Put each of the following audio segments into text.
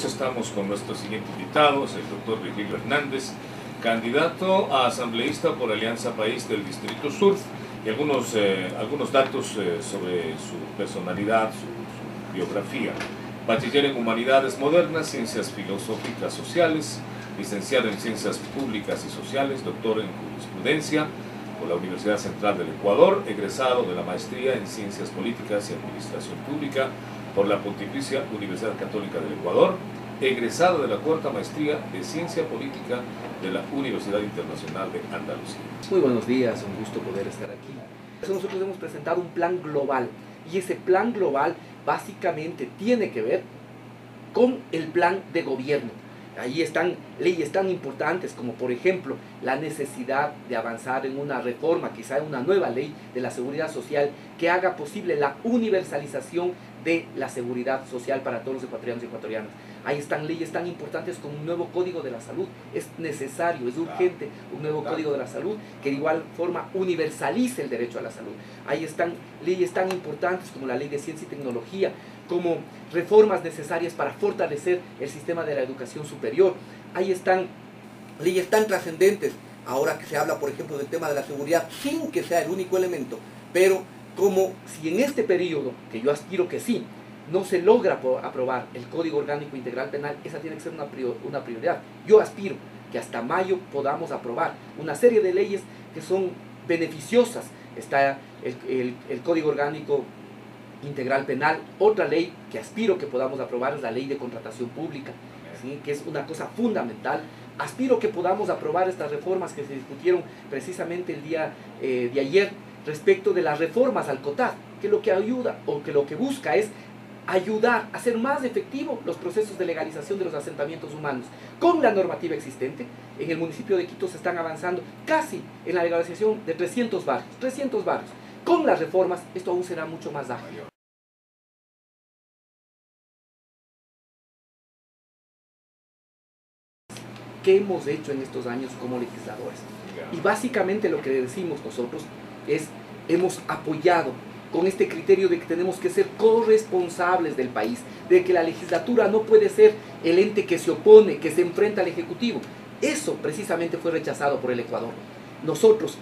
Estamos con nuestro siguiente invitado, es el doctor Virgilio Hernández, candidato a asambleísta por Alianza País del Distrito Sur, y algunos datos sobre su personalidad, su biografía. Bachiller en Humanidades Modernas, Ciencias Filosóficas Sociales, licenciado en Ciencias Públicas y Sociales, doctor en Jurisprudencia por la Universidad Central del Ecuador, egresado de la Maestría en Ciencias Políticas y Administración Pública por la Pontificia Universidad Católica del Ecuador, egresado de la Cuarta Maestría de Ciencia Política de la Universidad Internacional de Andalucía. Muy buenos días, un gusto poder estar aquí. Nosotros hemos presentado un plan global, y ese plan global básicamente tiene que ver con el plan de gobierno. Ahí están leyes tan importantes como, por ejemplo, la necesidad de avanzar en una reforma, quizá en una nueva ley de la seguridad social que haga posible la universalización de la seguridad social para todos los ecuatorianos y ecuatorianas. Ahí están leyes tan importantes como un nuevo código de la salud. Es necesario, es urgente un nuevo código de la salud que de igual forma universalice el derecho a la salud. Ahí están leyes tan importantes como la ley de ciencia y tecnología, como reformas necesarias para fortalecer el sistema de la educación superior. Ahí están leyes tan trascendentes, ahora que se habla, por ejemplo, del tema de la seguridad, sin que sea el único elemento, pero como si en este periodo, que yo aspiro que sí, no se logra aprobar el Código Orgánico Integral Penal, esa tiene que ser una prioridad. Yo aspiro que hasta mayo podamos aprobar una serie de leyes que son beneficiosas. Está el Código Orgánico Integral Penal. Otra ley que aspiro que podamos aprobar es la Ley de Contratación Pública, ¿sí?, que es una cosa fundamental. Aspiro que podamos aprobar estas reformas que se discutieron precisamente el día de ayer respecto de las reformas al COTAD, que lo que ayuda o que lo que busca es ayudar a hacer más efectivos los procesos de legalización de los asentamientos humanos. Con la normativa existente, en el municipio de Quito se están avanzando casi en la legalización de 300 barrios. Con las reformas esto aún será mucho más ágil. ¿Qué hemos hecho en estos años como legisladores? Y básicamente lo que decimos nosotros es, hemos apoyado con este criterio de que tenemos que ser corresponsables del país, de que la legislatura no puede ser el ente que se opone, que se enfrenta al Ejecutivo. Eso precisamente fue rechazado por el Ecuador. Nosotros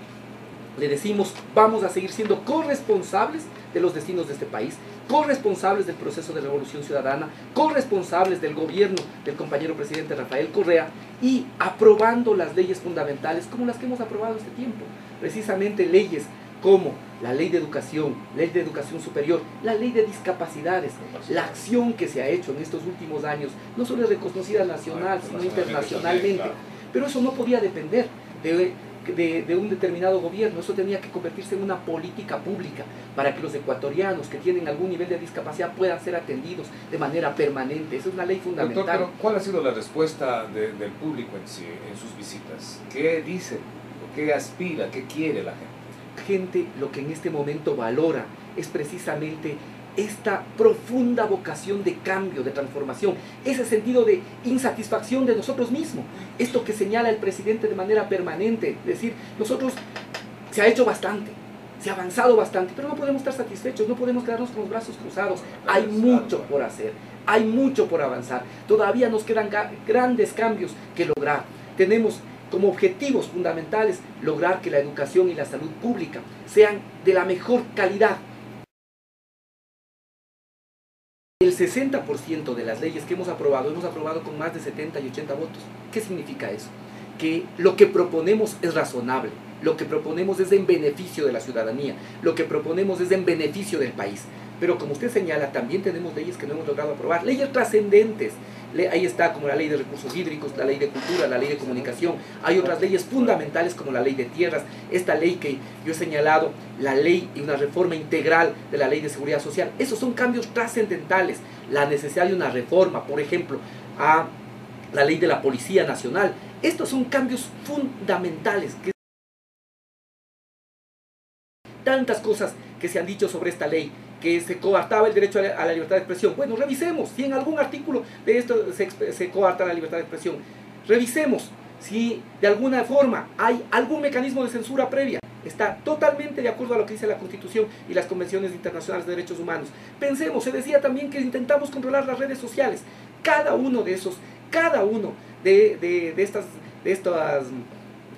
le decimos, vamos a seguir siendo corresponsables de los destinos de este país, corresponsables del proceso de revolución ciudadana, corresponsables del gobierno del compañero presidente Rafael Correa, y aprobando las leyes fundamentales como las que hemos aprobado este tiempo. Precisamente leyes como la ley de educación superior, la ley de discapacidades, la acción que se ha hecho en estos últimos años, no solo es reconocida nacional, sino internacionalmente. Pero eso no podía depender de un determinado gobierno, eso tenía que convertirse en una política pública para que los ecuatorianos que tienen algún nivel de discapacidad puedan ser atendidos de manera permanente. Esa es una ley fundamental. Doctor, pero ¿cuál ha sido la respuesta del público en sí, en sus visitas? ¿Qué dice? ¿Qué aspira? ¿Qué quiere la gente? Lo que en este momento valora es precisamente esta profunda vocación de cambio, de transformación, ese sentido de insatisfacción de nosotros mismos, esto que señala el presidente de manera permanente, es decir, nosotros se ha hecho bastante, se ha avanzado bastante, pero no podemos estar satisfechos, no podemos quedarnos con los brazos cruzados, hay mucho por hacer, hay mucho por avanzar, todavía nos quedan grandes cambios que lograr. Tenemos como objetivos fundamentales lograr que la educación y la salud pública sean de la mejor calidad. El 60% de las leyes que hemos aprobado con más de 70 y 80 votos. ¿Qué significa eso? Que lo que proponemos es razonable, lo que proponemos es en beneficio de la ciudadanía, lo que proponemos es en beneficio del país. Pero como usted señala, también tenemos leyes que no hemos logrado aprobar, leyes trascendentes. Ahí está, como la ley de recursos hídricos, la ley de cultura, la ley de comunicación. Hay otras leyes fundamentales como la ley de tierras, esta ley que yo he señalado, la ley y una reforma integral de la ley de seguridad social. Esos son cambios trascendentales. La necesidad de una reforma, por ejemplo, a la ley de la Policía Nacional. Estos son cambios fundamentales. Tantas cosas que se han dicho sobre esta ley, que se coartaba el derecho a la libertad de expresión. Bueno, revisemos si en algún artículo de esto se coarta la libertad de expresión. Revisemos si de alguna forma hay algún mecanismo de censura previa. está totalmente de acuerdo a lo que dice la Constitución y las convenciones internacionales de derechos humanos. Pensemos, se decía también que intentamos controlar las redes sociales. Cada uno de estas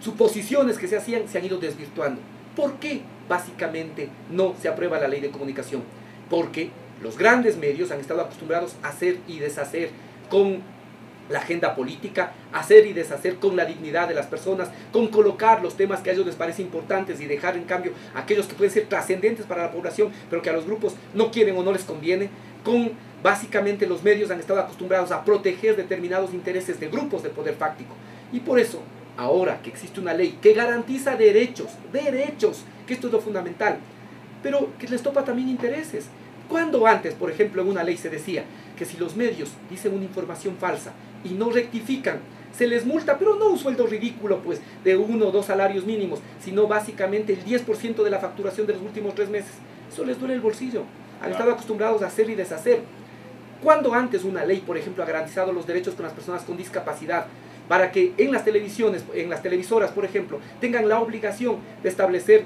suposiciones que se hacían se han ido desvirtuando. ¿Por qué básicamente no se aprueba la ley de comunicación? Porque los grandes medios han estado acostumbrados a hacer y deshacer con la agenda política, hacer y deshacer con la dignidad de las personas, con colocar los temas que a ellos les parecen importantes y dejar en cambio aquellos que pueden ser trascendentes para la población, pero que a los grupos no quieren o no les conviene. Con básicamente los medios han estado acostumbrados a proteger determinados intereses de grupos de poder fáctico. Y por eso, ahora que existe una ley que garantiza derechos, que esto es lo fundamental, pero que les topa también intereses. Cuando antes, por ejemplo, en una ley se decía que si los medios dicen una información falsa y no rectifican, se les multa, pero no un sueldo ridículo pues de 1 o 2 salarios mínimos, sino básicamente el 10% de la facturación de los últimos 3 meses. Eso les duele el bolsillo. Han estado acostumbrados a hacer y deshacer. Cuando antes una ley, por ejemplo, ha garantizado los derechos con las personas con discapacidad, para que en las televisiones, en las televisoras, por ejemplo, tengan la obligación de establecer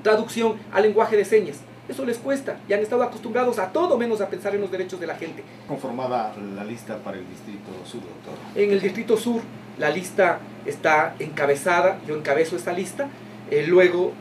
traducción al lenguaje de señas. Eso les cuesta y han estado acostumbrados a todo menos a pensar en los derechos de la gente. Conformada la lista para el Distrito Sur, doctor. En el Distrito Sur la lista está encabezada, yo encabezo esta lista, luego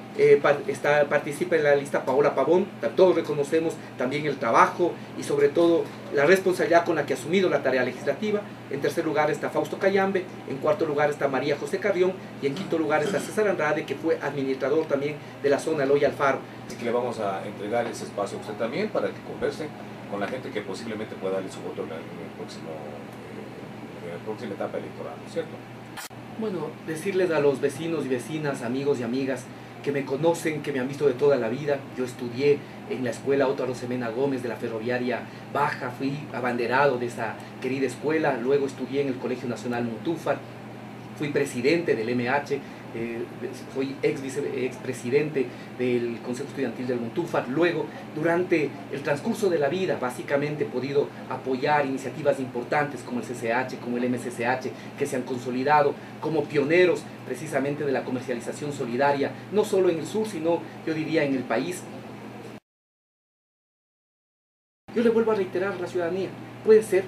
participa en la lista Paola Pavón. Todos reconocemos también el trabajo y sobre todo la responsabilidad con la que ha asumido la tarea legislativa. En tercer lugar está Fausto Cayambe, en cuarto lugar está María José Carrión y en quinto lugar está César Andrade, que fue administrador también de la zona Loya Alfaro. Así que le vamos a entregar ese espacio a usted también para que converse con la gente que posiblemente pueda darle su voto en la próxima etapa electoral, ¿no es cierto? Bueno, decirles a los vecinos y vecinas, amigos y amigas que me conocen, que me han visto de toda la vida. Yo estudié en la escuela Otto Arosemena Gómez de la Ferroviaria Baja, fui abanderado de esa querida escuela, luego estudié en el Colegio Nacional Montúfar, fui presidente del MH, fui expresidente del Consejo Estudiantil del Montúfar. Luego, durante el transcurso de la vida, básicamente he podido apoyar iniciativas importantes como el CCH, como el MCCH, que se han consolidado como pioneros precisamente de la comercialización solidaria, no solo en el sur, sino yo diría en el país. Yo le vuelvo a reiterar a la ciudadanía, puede ser,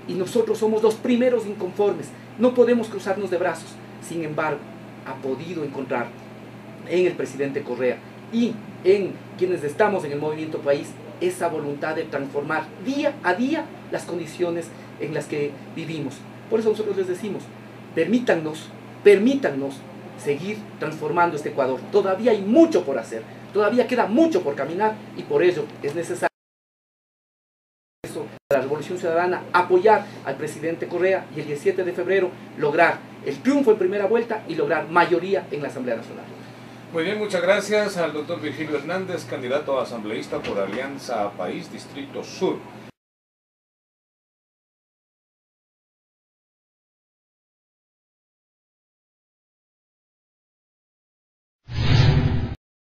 y nosotros somos los primeros inconformes, no podemos cruzarnos de brazos. Sin embargo, ha podido encontrar en el presidente Correa y en quienes estamos en el Movimiento País esa voluntad de transformar día a día las condiciones en las que vivimos. Por eso nosotros les decimos, permítannos seguir transformando este Ecuador. Todavía hay mucho por hacer, todavía queda mucho por caminar y por ello es necesario la Revolución Ciudadana apoyar al presidente Correa y el 17 de febrero lograr el triunfo en primera vuelta y lograr mayoría en la Asamblea Nacional. Muy bien, muchas gracias al doctor Virgilio Hernández, candidato a asambleísta por Alianza País, Distrito Sur.